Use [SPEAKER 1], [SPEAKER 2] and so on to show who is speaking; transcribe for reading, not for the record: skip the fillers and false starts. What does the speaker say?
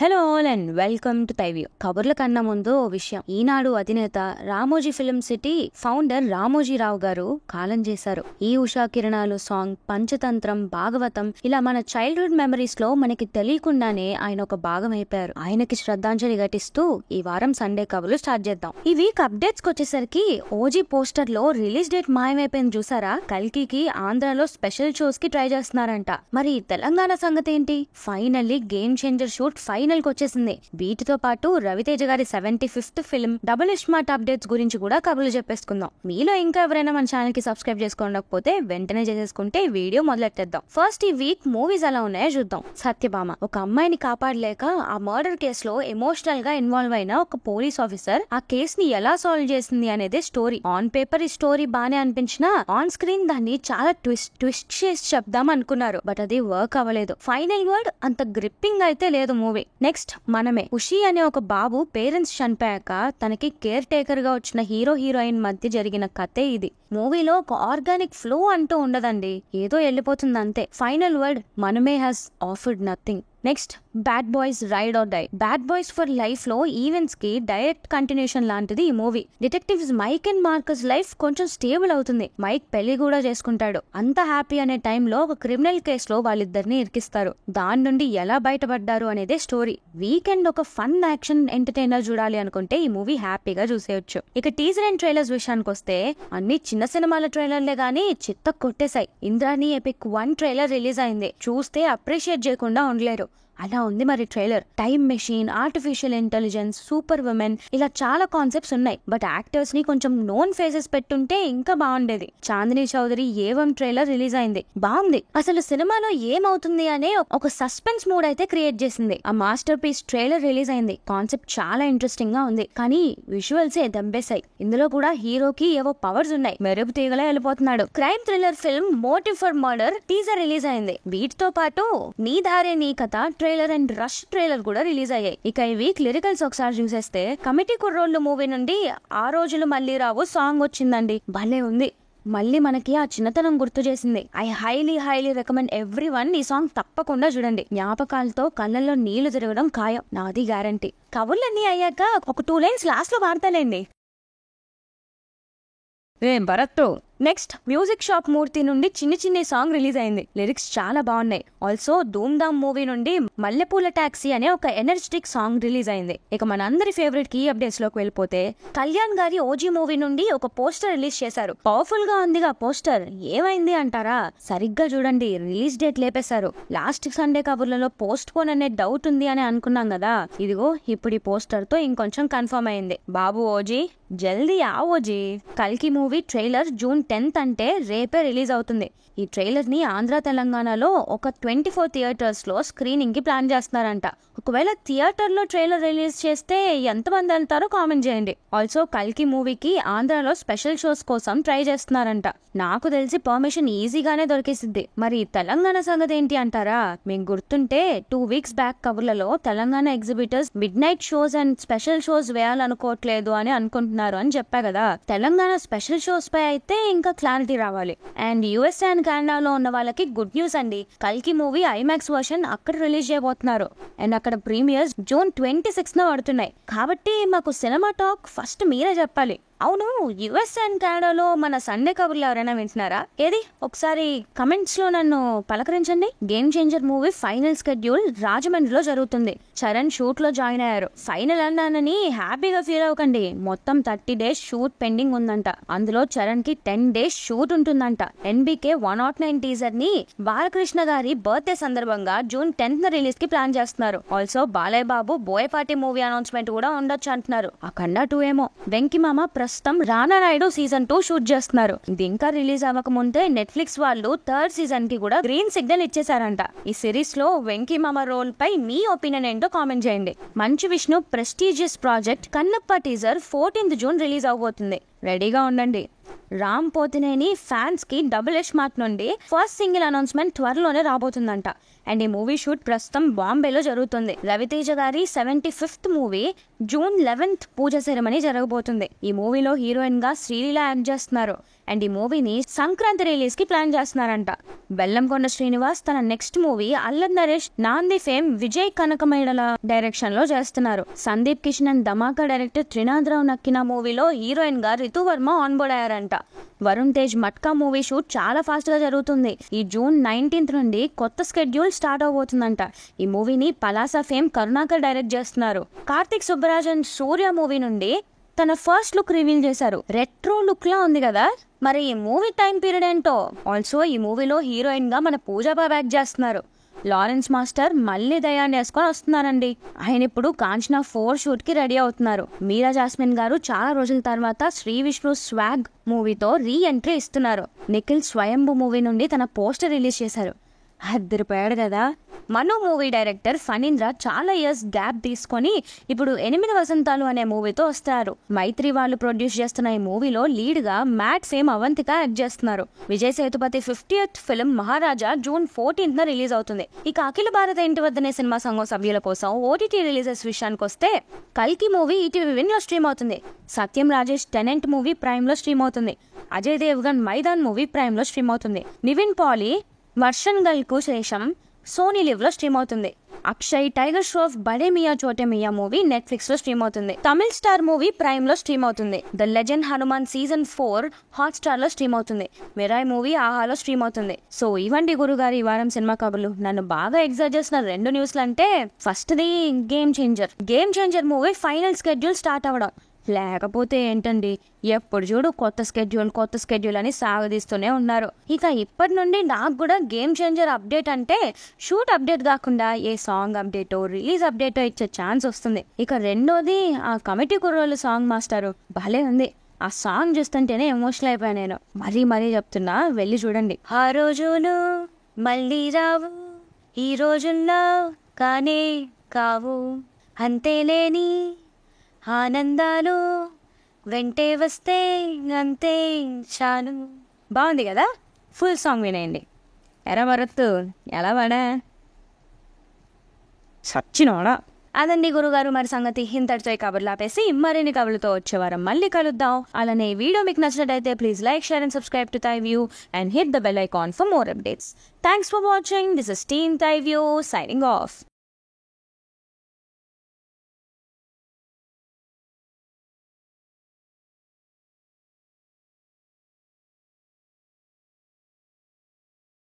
[SPEAKER 1] Hello all and welcome to thyview. కబుర్ల కన్నా ముందు ఓ విషయం. ఈనాడు అధినేత Ramoji film city founder Ramoji Rao గారు కాలం చేశారు. ఈ ఉషా కిరణాలు సాంగ్, పంచతంత్రం, భాగవతం ఇలా మన చైల్డ్హుడ్ మెమరీస్ లో మనకి తెలియకుండానే ఆయన ఒక భాగం అయిపోయారు. ఆయనకి శ్రద్ధాంజలి ఘటిస్తూ ఈ వారం సండే కబుర్లు స్టార్ట్ చేద్దాం. ఈ వీక్ అప్డేట్స్ వచ్చేసరికి ఓజీ పోస్టర్ లో రిలీజ్ డేట్ మాయమైపోయింది చూసారా? కల్కికి ఆంధ్రాలో స్పెషల్ షోస్ కి ట్రై చేస్తున్నారంట. మరి తెలంగాణ సంగతి ఏంటి? Finally game changer shoot final కి వచ్చేసింది. వీటితో పాటు రవితేజ గారి 75th film double smart updates గురించి కూడా కబుర్లు చెప్పేసుకుందాం. మీలో ఇంకా ఎవరైనా మన ఛానల్ కి సబ్స్క్రైబ్ చేసుకోకపోతే వెంటనే చేసేసుకుంటే వీడియో మొదలెట్టేద్దాం. ఫస్ట్ ఈ వీక్ మూవీస్ ఎలా ఉన్నాయో చూద్దాం. సత్యభామ ఒక అమ్మాయిని కాపాడలేక ఆ మర్డర్ కేసులో ఎమోషనల్ గా ఇన్వాల్వ్ అయిన ఒక పోలీస్ ఆఫీసర్ ఆ కేస్ ని ఎలా సాల్వ్ చేసింది అనేది స్టోరీ. ఆన్ పేపర్ ఈ స్టోరీ బానే అనిపించినా ఆన్ స్క్రీన్ దాన్ని చాలా ట్విస్ట్ చేసి చెప్దాం అనుకున్నారు. బట్ అది వర్క్ అవ్వలేదు. ఫైనల్ వర్డ్ అంత గ్రిప్పింగ్ అయితే లేదు మూవీ. నెక్స్ట్ మనమే. ఖుషి అనే ఒక బాబు పేరెంట్స్ చనిపోయాక తనకి కేర్ టేకర్ గా వచ్చిన హీరో హీరోయిన్ మధ్య జరిగిన కథే ఇది. మూవీలో ఒక ఆర్గానిక్ ఫ్లో అంటూ ఉండదండి, ఏదో వెళ్ళిపోతుంది అంతే. ఫైనల్ వర్డ్ మనమే has offered nothing. Next bad boys ride or die. Bad boys for life లో ఈవెంట్స్ కి డైరెక్ట్ కంటిన్యూషన్ లాంటిది ఈ movie. Detectives Mike and Marcus life కొంచెం స్టేబుల్ అవుతుంది. మైక్ పెళ్లి కూడా చేసుకుంటాడు. అంత హ్యాపీ అనే టైంలో ఒక క్రిమినల్ కేసులో వాళ్ళిద్దరిని ఇరికిస్తారు. దాని నుండి ఎలా బయటపడ్డారు అనేదే స్టోరీ. వీకెండ్ ఒక ఫన్ యాక్షన్ ఎంటర్టైనర్ చూడాలి అనుకుంటే ఈ మూవీ హ్యాపీగా చూసేయొచ్చు. ఇక టీజర్ అండ్ ట్రైలర్స్ విషయానికి వస్తే అన్ని చిన్న సినిమాల ట్రైలర్లే గానీ చిత్త కొట్టేశాయి. ఇంద్రాణి ఎపిక్ 1 ట్రైలర్ రిలీజ్ అయింది. చూస్తే అప్రిషియేట్ చేయకుండా ఉండలేరు. అలా ఉంది మరి trailer. Time machine, artificial intelligence, super women ఇలా చాలా కాన్సెప్ట్స్ ఉన్నాయి. బట్ యాక్టర్స్ ని కొంచెం నోన్ ఫేసెస్ పెట్టుంటే ఇంకా బాగుండేది. చాందిని చౌదరి ఏవం ట్రైలర్ రిలీజ్ అయింది, బాగుంది. అసలు సినిమాలో ఏమవుతుంది అనే ఒక సస్పెన్స్ మూడ్ అయితే క్రియేట్ చేసింది. ఆ మాస్టర్ పీస్ ట్రైలర్ రిలీజ్ అయింది. కాన్సెప్ట్ చాలా ఇంట్రెస్టింగ్ గా ఉంది, కానీ విజువల్స్ దెబ్బేశాయి. ఇందులో కూడా హీరోకి ఏవో పవర్స్ ఉన్నాయి, మెరుపు తీగలా వెళ్ళిపోతున్నాడు. Crime thriller film motive for murder teaser release అయింది. వీటితో పాటు Nee Daare Nee Katha trailer and rush trailer కూడా రిలీజ్ అయ్యాయి. ఇక ఈ వీక్ లిరికల్స్ ఒకసారి చూసేస్తే కమిటీ కుర్రోళ్ళు మూవీ నుండి ఆ రోజులు మళ్ళీ రావు సాంగ్ వచ్చిందండి. భలే ఉంది. మళ్ళీ మనకి ఆ చిన్నతనం గుర్తు చేసింది. ఐ హైలీ రికమెండ్ ఎవ్రీవన్ ఈ సాంగ్ తప్పకుండా చూడండి. జ్ఞాపకాలతో కళ్ళల్లో నీళ్లు తిరగడం ఖాయం, నాది గ్యారంటీ. కబుర్లన్నీ అయ్యాక ఒక 2 లైన్స్ లాస్ట్ లో వాడతానండి. భరత్. నెక్స్ట్ మ్యూజిక్ షాప్ మూర్తి నుండి చిన్ని సాంగ్ రిలీజ్ అయింది. లిరిక్స్ చాలా బాగున్నాయి. ఆల్సో ధూమ్ ధామ్ మూవీ నుండి మల్లెపూల టాక్సీ అనే ఒక ఎనర్జెటిక్ సాంగ్ రిలీజ్ అయింది. ఇక మనందరి ఫేవరెట్ కీ అప్డేట్స్ లోకి వెళ్ళిపోతే కళ్యాణ్ గారి ఓజీ మూవీ నుండి ఒక పోస్టర్ రిలీజ్ చేశారు. పవర్ఫుల్ గా ఉందిగా పోస్టర్. ఏమైంది అంటారా? సరిగ్గా చూడండి, రిలీజ్ డేట్ లేపేశారు. లాస్ట్ సండే కబుర్లలో పోస్ట్ పోన్ అనే డౌట్ ఉంది అని అనుకున్నాం కదా, ఇదిగో ఇప్పుడు ఈ పోస్టర్ తో ఇంకొంచెం కన్ఫర్మ్ అయింది. బాబు ఓజీ జల్దీ ఆ ఓజీ. కల్కి మూవీ ట్రైలర్ June 10th అంటే రేపే రిలీజ్ అవుతుంది. ఈ ట్రైలర్ ని ఆంధ్ర తెలంగాణలో ఒక 24 థియేటర్స్ లో స్క్రీనింగ్ కి ప్లాన్ చేస్తున్నారంట. ఒకవేళ థియేటర్ లో ట్రైలర్ రిలీజ్ చేస్తే ఎంతమంది వెళ్తారో కామెంట్ చేయండి. ఆల్సో కల్కి మూవీకి ఆంధ్రాలో స్పెషల్ షోస్ కోసం ట్రై చేస్తున్నారంట. నాకు తెలిసి పర్మిషన్ ఈజీగానే దొరికేసిద్ది. మరి తెలంగాణ సంగతి ఏంటి అంటారా? మీకు గుర్తుంటే 2 weeks బ్యాక్ కబుర్లలో Telangana exhibitors midnight shows and special shows వేయాలనుకోవట్లేదు అని అనుకుంటున్నారు అని చెప్పా కదా. తెలంగాణ స్పెషల్ షోస్ పై అయితే ఇంకా క్లారిటీ రావాలి. అండ్ యుఎస్ అండ్ కెనడాలో ఉన్న వాళ్ళకి గుడ్ న్యూస్ అండి. కల్కి మూవీ ఐమాక్స్ వర్షన్ అక్కడ రిలీజ్ చేయబోతున్నారు. అండ్ అక్కడ ప్రీమియర్స్ June 26న పడుతున్నాయి. కాబట్టి మాకు సినిమా టాక్ ఫస్ట్ మీరే చెప్పాలి. అవును, యుఎస్ అండ్ కెనడాలో మన సండే కబుర్లు ఎవరైనా వింటున్నారా? ఏది ఒకసారి కమెంట్స్ లో నన్ను పలకరించండి. Game changer movie final schedule రాజమండ్రిలో జరుగుతుంది. చరణ్ షూట్ లో జాయిన్ అయ్యారు. ఫైనల్ అన్నానని హ్యాపీగా ఫీల్ అవ్వకండి. మొత్తం 30 days షూట్ పెండింగ్ ఉందంట. అందులో చరణ్ కి 10 days షూట్ ఉంటుందంట. NBK 109 టీజర్ ని బాలకృష్ణ గారి బర్త్డే సందర్భంగా June 10th రిలీజ్ కి ప్లాన్ చేస్తున్నారు. Also Balayya Babu Boyapati movie announcement కూడా ఉండొచ్చు అంటున్నారు. అఖండ 2 ఏమో. వెంకిమామ ప్రస్తుతం రానా నాయుడు సీజన్ 2 షూట్ చేస్తున్నారు. ఇది ఇంకా రిలీజ్ అవ్వక ముందే నెట్ఫ్లిక్స్ వాళ్ళు 3rd సీజన్ కి కూడా గ్రీన్ సిగ్నల్ ఇచ్చేసారంట. ఈ సిరీస్ లో వెంకీమామ రోల్ పై మీ ఒపీనియన్ ఏంటో కామెంట్ చేయండి. Manchu Vishnu prestigious project Kannappa teaser 14th June release అవబోతుంది. రెడీగా ఉండండి. రామ్ పోతినేని ఫ్యాన్స్ కి డబుల్ స్మార్ట్ నుండి ఫస్ట్ సింగిల్ అనౌన్స్మెంట్ త్వరలోనే రాబోతుందంట. అండ్ ఈ మూవీ షూట్ ప్రస్తుతం బాంబేలో జరుగుతుంది. రవితేజ గారి 75th మూవీ June 11th పూజ సెరమనీ జరగబోతుంది. ఈ మూవీలో హీరోయిన్ గా శ్రీలీల యాక్ట్ చేస్తున్నారు. అండ్ ఈ మూవీని సంక్రాంతి రిలీజ్ కి ప్లాన్ చేస్తున్నారంట. బెల్లంకొండ శ్రీనివాస్ తన నెక్స్ట్ మూవీ అల్లరి నరేష్ నాంది ఫేమ్ విజయ్ కనకమేడల డైరెక్షన్ లో చేస్తున్నారు. సందీప్ కిషన్ అండ్ ధమాకా డైరెక్టర్ త్రినాథరావు నక్కిన మూవీలో హీరోయిన్ గా రితు వర్మ ఆన్ బోర్డ్ అయ్యారంట. వరుణ్ తేజ్ మట్కా మూవీ షూట్ చాలా ఫాస్ట్ గా జరుగుతుంది. ఈ జూన్ 19th నుండి కొత్త స్కెడ్యూల్ స్టార్ట్ అవబోతుందంట. ఈ మూవీని పలాసా ఫేమ్ కరుణాకర్ డైరెక్ట్ చేస్తున్నారు. Karthik Subbaraj and Surya movie నుండి తన ఫస్ట్ లుక్ రివీల్ చేశారు. రెట్రో లుక్ లా ఉంది కదా, మరి ఈ మూవీ టైం పీరియడ్ ఏంటో. ఆల్సో ఈ మూవీలో హీరోయిన్ గా మన పూజాబాబు యాక్ట్ చేస్తున్నారు. లారెన్స్ మాస్టర్ మళ్ళీ దయాన్ని వేసుకొని వస్తున్నారండి. ఆయన ఇప్పుడు కాంచనా 4 షూట్ కి రెడీ అవుతున్నారు. మీరా జాస్మిన్ గారు చాలా రోజుల తర్వాత శ్రీ విష్ణు స్వాగ్ మూవీతో రీ ఎంట్రీ ఇస్తున్నారు. నిఖిల్ స్వయంభూ మూవీ నుండి తన పోస్టర్ రిలీజ్ చేశారు. అద్దరిపోయాడు కదా. మను మూవీ డైరెక్టర్ ఫణీంద్ర చాలా ఇయర్స్ గ్యాప్ తీసుకొని ఇప్పుడు 8 వసంతాలు అనే మూవీతో వస్తారు. మైత్రి వాళ్ళు ప్రొడ్యూస్ చేస్తున్న ఈ మూవీలో లీడ్ గా మ్యాట్ ఫేమ్ అవంతిక యాక్ట్ చేస్తున్నారు. విజయ్ సేతుపతి 50th ఫిల్మ్ మహారాజా జూన్ 14th రిలీజ్ అవుతుంది. ఇక అఖిల భారత ఇంటి వద్దనే సినిమా సంఘం సభ్యుల కోసం ఓటీటీ రిలీజెస్ విషయానికి వస్తే కల్కి మూవీ ఈటీవీ విన్ లో స్ట్రీమ్ అవుతుంది. సత్యం రాజేష్ టెనెంట్ మూవీ ప్రైమ్ లో స్ట్రీమ్ అవుతుంది. అజయ్ దేవ్గన్ మైదాన్ మూవీ ప్రైమ్ లో స్ట్రీమ్ అవుతుంది. నివిన్ పాలీ వర్షన్ గల్ కు శేషం సోనీ లివ్ లో స్ట్రీమ్ అవుతుంది. అక్షయ్ టైగర్ ష్రాఫ్ బడే మియా చోటే మియా మూవీ నెట్ఫ్లిక్స్ లో స్ట్రీమ్ అవుతుంది. తమిళ్ స్టార్ మూవీ ప్రైమ్ లో స్ట్రీమ్ అవుతుంది. The legend Hanuman season 4 hot star లో స్ట్రీమ్ అవుతుంది. మిరాయ్ మూవీ ఆహాలో స్ట్రీమ్ అవుతుంది. సో ఇవండి గురుగారు ఈ వారం సినిమా కబుర్లు. నన్ను బాగా ఎగ్జైట్ చేసిన 2 న్యూస్లు అంటే first the game changer movie final schedule start అవ్వడం. లేకపోతే ఏంటండి, ఎప్పుడు చూడు కొత్త స్కెడ్యూల్ అని సాగదీస్తూనే ఉన్నారు. ఇక ఇప్పటి నుండి నాకు కూడా గేమ్ చేంజర్ అప్డేట్ అంటే షూట్ అప్డేట్ కాకుండా ఏ సాంగ్ అప్డేటో రిలీజ్ అప్డేటో ఇచ్చే ఛాన్స్ వస్తుంది. ఇక రెండోది ఆ కమిటీ కుర్రోళ్ళు సాంగ్ మాస్టరు భలే ఉంది. ఆ సాంగ్ చూస్తుంటేనే ఎమోషనల్ అయిపోయా నేను. మరీ చెప్తున్నా, వెళ్ళి చూడండి. ఆ రోజులు మళ్ళీ రావు, ఈ రోజుల్లో కానే కావు, అంతేలేని ఆనందాలు వెంటే వస్తే అంతే చాలు. బాగుంది కదా, ఫుల్ సాంగ్ వినేయండి. ఎరా భరత్ ఎలా పడా సచ్చినోడా. అదండి గురుగారు మరి సంగతి. ఇంతటితో కబుర్లు ఆపేసి మరిన్ని కబుర్లతో వచ్చేవారం మళ్ళీ కలుద్దాం. అలానే వీడియో మీకు నచ్చినట్టయితే please like, share and subscribe to ThaiView and hit the bell icon for more updates. Thanks for watching. This is Team ThaiView signing off.